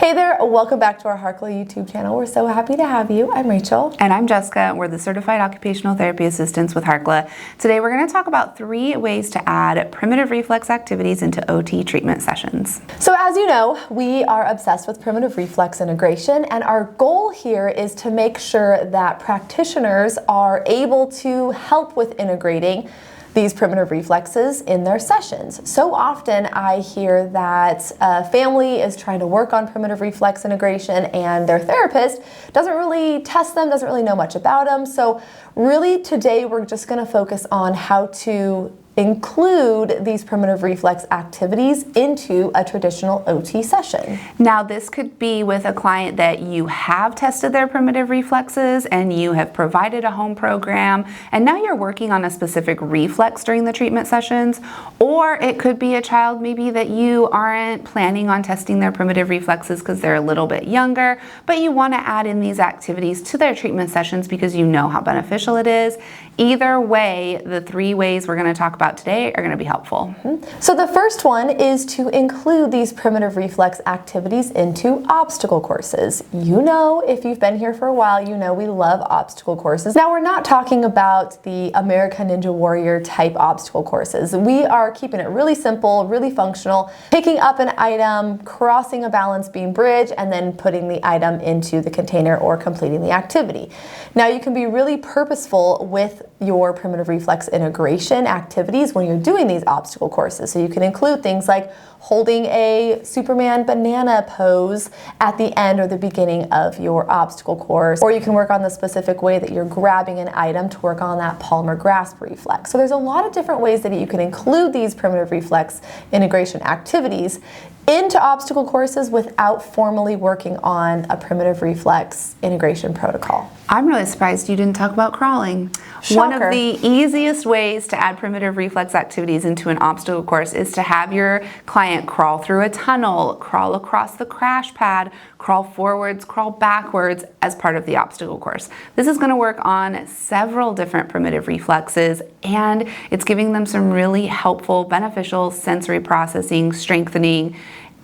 Hey there, welcome back to our Harkla YouTube channel. We're so happy to have you. I'm Rachel. And I'm Jessica. We're the Certified Occupational Therapy Assistants with Harkla. Today we're going to talk about 3 ways to add primitive reflex activities into OT treatment sessions. So as you know, we are obsessed with primitive reflex integration, and our goal here is to make sure that practitioners are able to help with integrating these primitive reflexes in their sessions. So often I hear that a family is trying to work on primitive reflex integration and their therapist doesn't really test them, doesn't really know much about them. So really today we're just going to focus on how to include these primitive reflex activities into a traditional OT session. Now this could be with a client that you have tested their primitive reflexes and you have provided a home program and now you're working on a specific reflex during the treatment sessions, or it could be a child maybe that you aren't planning on testing their primitive reflexes because they're a little bit younger, but you want to add in these activities to their treatment sessions because you know how beneficial it is. Either way, the 3 ways we're going to talk about today are going to be helpful. So the first one is to include these primitive reflex activities into obstacle courses. You know, if you've been here for a while, you know we love obstacle courses. Now we're not talking about the American Ninja Warrior type obstacle courses. We are keeping it really simple, really functional, picking up an item, crossing a balance beam bridge, and then putting the item into the container or completing the activity. Now you can be really purposeful with your primitive reflex integration activities when you're doing these obstacle courses. So you can include things like holding a Superman banana pose at the end or the beginning of your obstacle course, or you can work on the specific way that you're grabbing an item to work on that palmar grasp reflex. So there's a lot of different ways that you can include these primitive reflex integration activities into obstacle courses without formally working on a primitive reflex integration protocol. I'm really surprised you didn't talk about crawling. Shocker. One of the easiest ways to add primitive reflex activities into an obstacle course is to have your client crawl through a tunnel, crawl across the crash pad, crawl forwards, crawl backwards as part of the obstacle course. This is going to work on several different primitive reflexes, and it's giving them some really helpful, beneficial sensory processing, strengthening.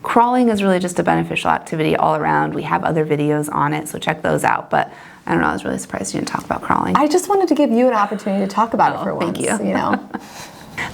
Crawling is really just a beneficial activity all around. We have other videos on it, so check those out. But I don't know, I was really surprised you didn't talk about crawling. I just wanted to give you an opportunity to talk about it for once. Thank you. You know.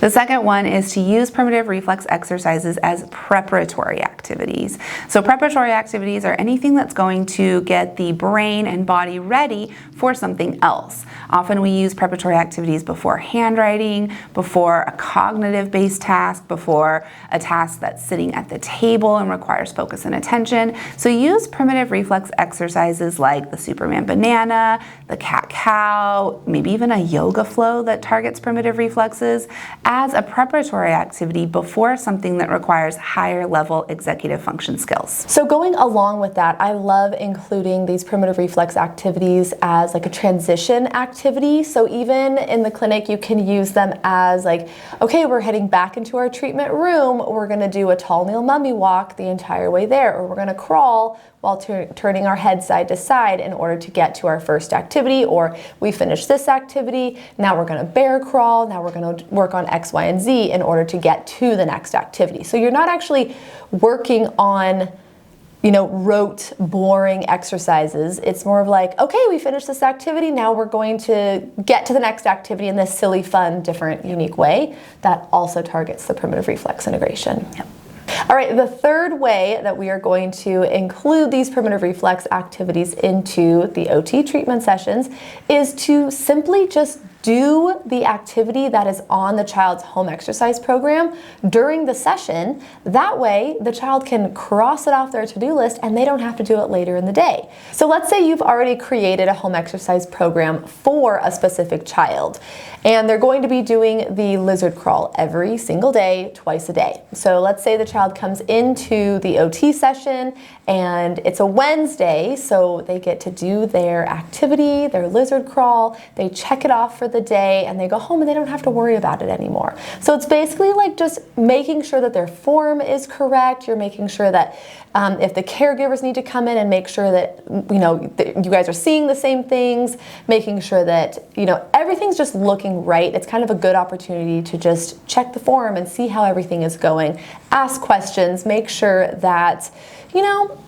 The second one is to use primitive reflex exercises as preparatory activities. So preparatory activities are anything that's going to get the brain and body ready for something else. Often we use preparatory activities before handwriting, before a cognitive-based task, before a task that's sitting at the table and requires focus and attention. So use primitive reflex exercises like the Superman banana, the cat-cow, maybe even a yoga flow that targets primitive reflexes as a preparatory activity before something that requires higher level executive function skills. So going along with that, I love including these primitive reflex activities as like a transition activity. So even in the clinic, you can use them as like, okay, we're heading back into our treatment room. We're going to do a tall kneel mummy walk the entire way there, or we're going to crawl while turning our head side to side in order to get to our first activity, or we finish this activity, now we're going to bear crawl, now we're going to work on X, Y, and Z in order to get to the next activity. So you're not actually working on, you know, rote, boring exercises. It's more of like, okay, we finished this activity, now we're going to get to the next activity in this silly, fun, different, unique way that also targets the primitive reflex integration. Yep. All right, the third way that we are going to include these primitive reflex activities into the OT treatment sessions is to simply just do the activity that is on the child's home exercise program during the session. That way, the child can cross it off their to-do list and they don't have to do it later in the day. So let's say you've already created a home exercise program for a specific child, and they're going to be doing the lizard crawl every single day, twice a day. So let's say the child comes into the OT session and it's a Wednesday, so they get to do their activity, their lizard crawl, they check it off for the day and they go home and they don't have to worry about it anymore. So it's basically like just making sure that their form is correct. You're making sure that if the caregivers need to come in and make sure that, you guys are seeing the same things, making sure that, everything's just looking right. It's kind of a good opportunity to just check the form and see how everything is going, ask questions, make sure that,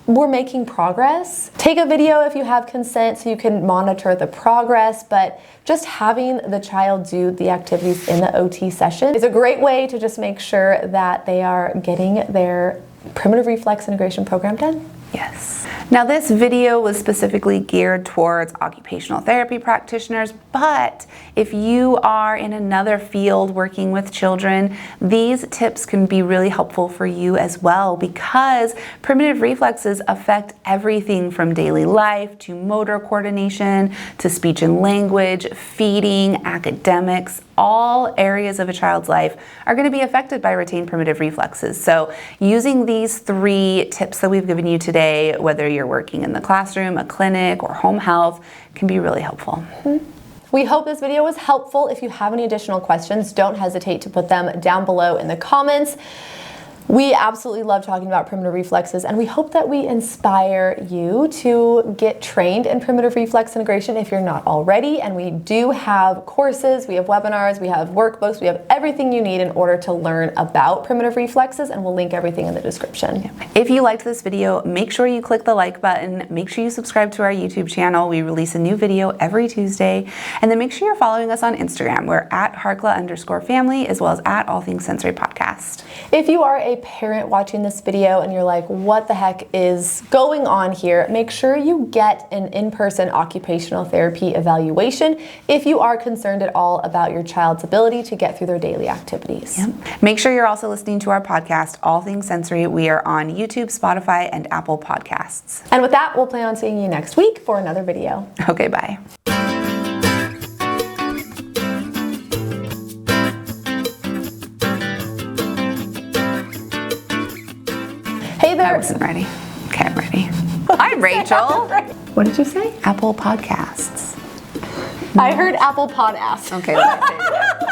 we're making progress. Take a video if you have consent so you can monitor the progress, but just having the child do the activities in the OT session is a great way to just make sure that they are getting their primitive reflex integration program done. Yes. Now this video was specifically geared towards occupational therapy practitioners, but if you are in another field working with children, these tips can be really helpful for you as well, because primitive reflexes affect everything from daily life to motor coordination to speech and language, feeding, academics. All areas of a child's life are going to be affected by retained primitive reflexes. So using these 3 tips that we've given you today, whether you're working in the classroom, a clinic, or home health, can be really helpful. We hope this video was helpful. If you have any additional questions, don't hesitate to put them down below in the comments. We absolutely love talking about primitive reflexes, and we hope that we inspire you to get trained in primitive reflex integration if you're not already. And we do have courses, we have webinars, we have workbooks, we have everything you need in order to learn about primitive reflexes, and we'll link everything in the description. If you liked this video, make sure you click the like button, make sure you subscribe to our YouTube channel. We release a new video every Tuesday, and then make sure you're following us on Instagram. We're at Harkla_family, as well as at All Things Sensory Podcast. If you are a parent watching this video and you're like, what the heck is going on here, make sure you get an in-person occupational therapy evaluation if you are concerned at all about your child's ability to get through their daily activities. Yep. Make sure you're also listening to our podcast, All Things Sensory. We are on YouTube, Spotify, and Apple Podcasts. And with that, we'll plan on seeing you next week for another video. Okay, bye. Hey there. I wasn't ready. Okay, I'm ready. Hi, Rachel. What did you say? Apple Podcasts. I heard Apple Pod ass. Okay, let me say it again.